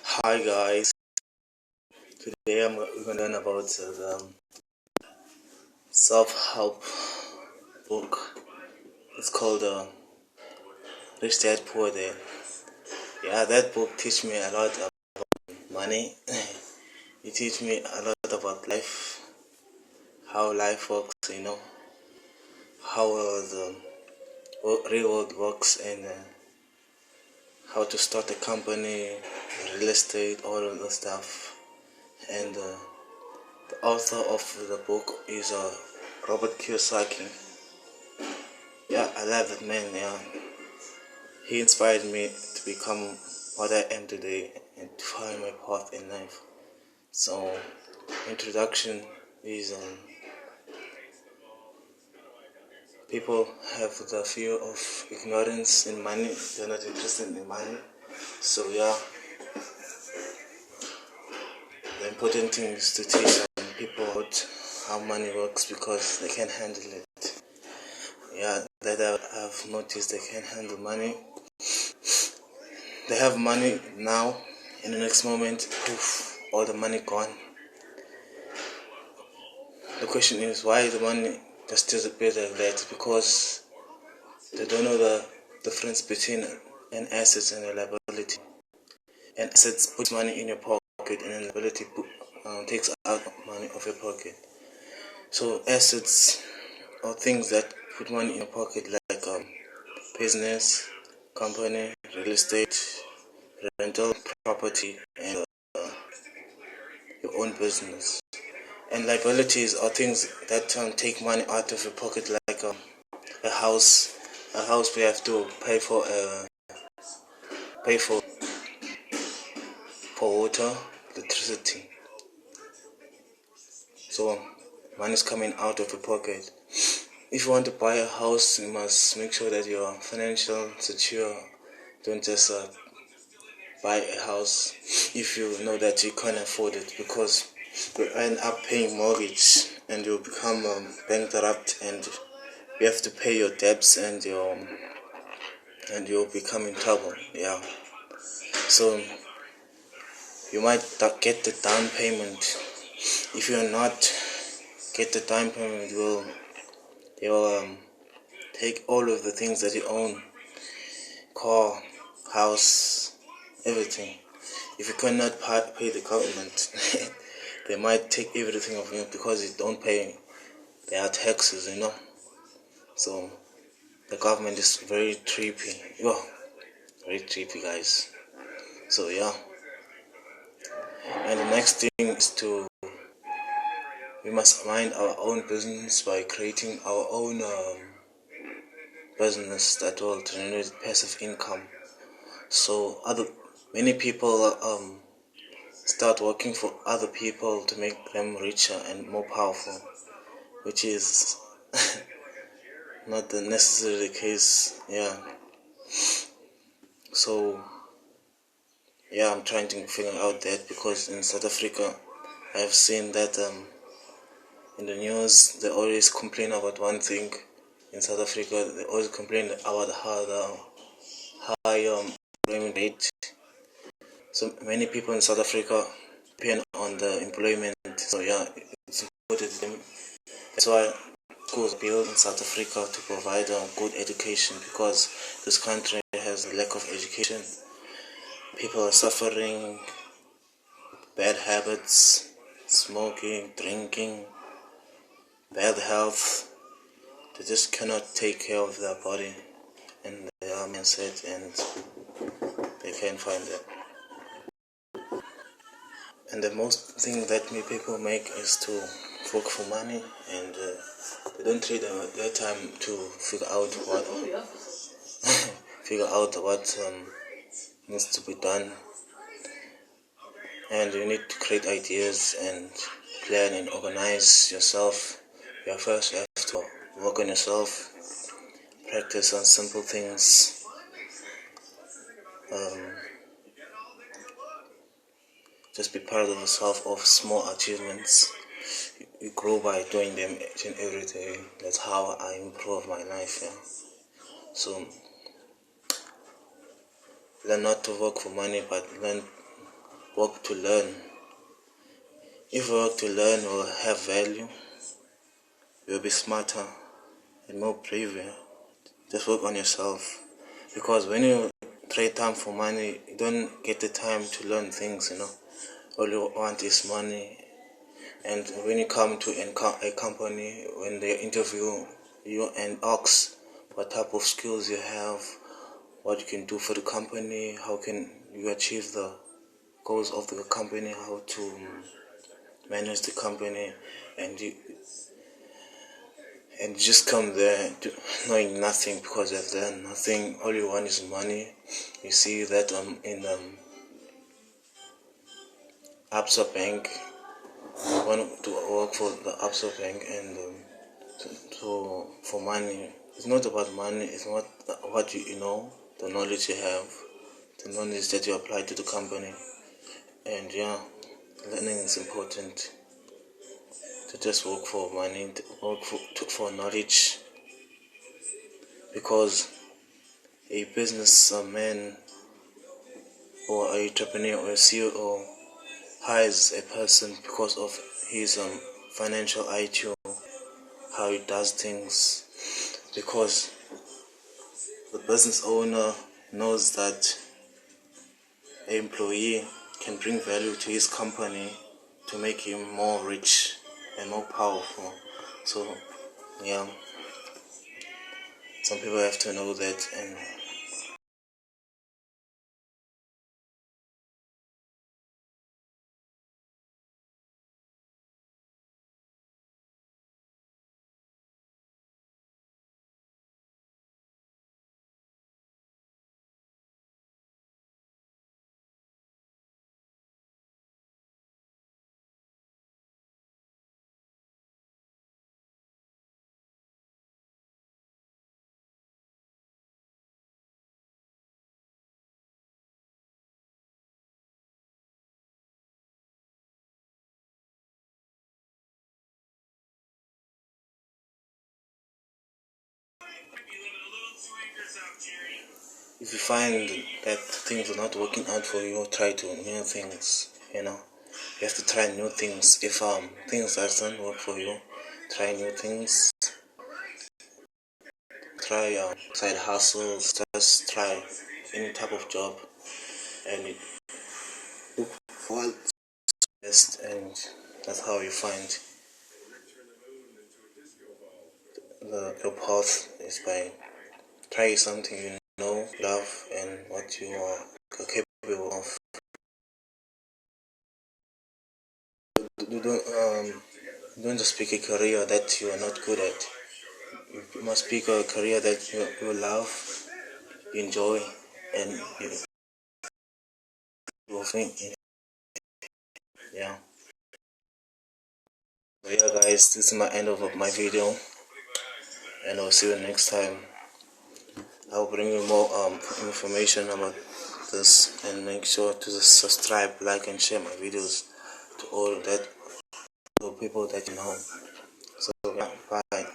Hi guys, today we're going to learn about the self-help book. It's called Rich Dad Poor Dad. Yeah, that book teach me a lot about money. It teach me a lot about life, how life works, how the real world works, and how to start a company, real estate, all of the stuff. And the author of the book is Robert Kiyosaki. Yeah, I love that man. Yeah, he inspired me to become what I am today and to find my path in life. So, introduction is people have the fear of ignorance in money. They're not interested in money. So yeah, the important thing is to teach people about how money works because they can't handle it. Yeah, that I've noticed they can't handle money. They have money now, in the next moment, poof, all the money gone. The question is why the money just disappears like that? Because they don't know the difference between an asset and a liability. An asset puts money in your pocket, and a liability takes out money off your pocket. So assets are things that put money in your pocket, like business, company, real estate, rental property, and your own business. And liabilities are things that take money out of your pocket, like a house. A house we have to pay for water, electricity. So money is coming out of your pocket. If you want to buy a house, you must make sure that you're financial secure. Don't just buy a house if you know that you can't afford it, because you end up paying mortgage and you become bankrupt, and you have to pay your debts, and you'll become in trouble. Yeah. So you might get the down payment. If you're not get the down payment, you'll take all of the things that you own, car, house, everything. If you cannot pay the government, they might take everything of you because you don't pay their taxes. So the government is very trippy. Yeah, very trippy, guys. So yeah, and the next thing is we must mind our own business by creating our own business that will generate passive income. So many people start working for other people to make them richer and more powerful, which is not the necessary case. Yeah. So yeah, I'm trying to figure out that, because in South Africa I've seen that in the news they always complain about one thing. In South Africa they always complain about how the high employment rate. So many people in South Africa depend on the employment. So yeah, it's important to them. That's why schools are built in South Africa to provide a good education, because this country has a lack of education. People are suffering bad habits, smoking, drinking, bad health. They just cannot take care of their body and their mindset, and they can't find that. And the most thing that me people make is to work for money, and they don't treat their time to figure out what needs to be done. And you need to create ideas and plan and organize yourself. You first have to work on yourself, practice on simple things, um, just be proud of yourself of small achievements. You grow by doing them each and every day. That's how I improve my life. Yeah. So learn not to work for money, but learn work to learn. If you work to learn, you will have value, you'll be smarter and more braver. Just work on yourself, because when you trade time for money, you don't get the time to learn things, all you want is money. And when you come to a company, when they interview you and ask what type of skills you have, what you can do for the company, how can you achieve the goals of the company, how to manage the company, and you just come there knowing nothing, because you've done nothing. All you want is money. You see that in Absa Bank, want to work for the Absa Bank, and for money. It's not about money. It's not what you know, the knowledge you have, the knowledge that you apply to the company. And yeah, learning is important. To just work for money, to work for knowledge, because a businessman or an entrepreneur or a CEO hires a person because of his financial IQ, how he does things, because the business owner knows that an employee can bring value to his company to make him more rich and more powerful. So yeah, some people have to know that. And if you find that things are not working out for you, try to new things. You have to try new things. If things doesn't work for you, try new things. Try side hustles. Just try any type of job, and look for what's best. And that's how you find your path, is by try something you know, love, and what you are capable of. Don't just pick a career that you are not good at. You must pick a career that you love, you enjoy, and you will think. Yeah. So yeah, guys, this is my end of my video, and I'll see you next time. I'll bring you more information about this, and make sure to subscribe, like, and share my videos to all that the people that you know. So yeah, bye.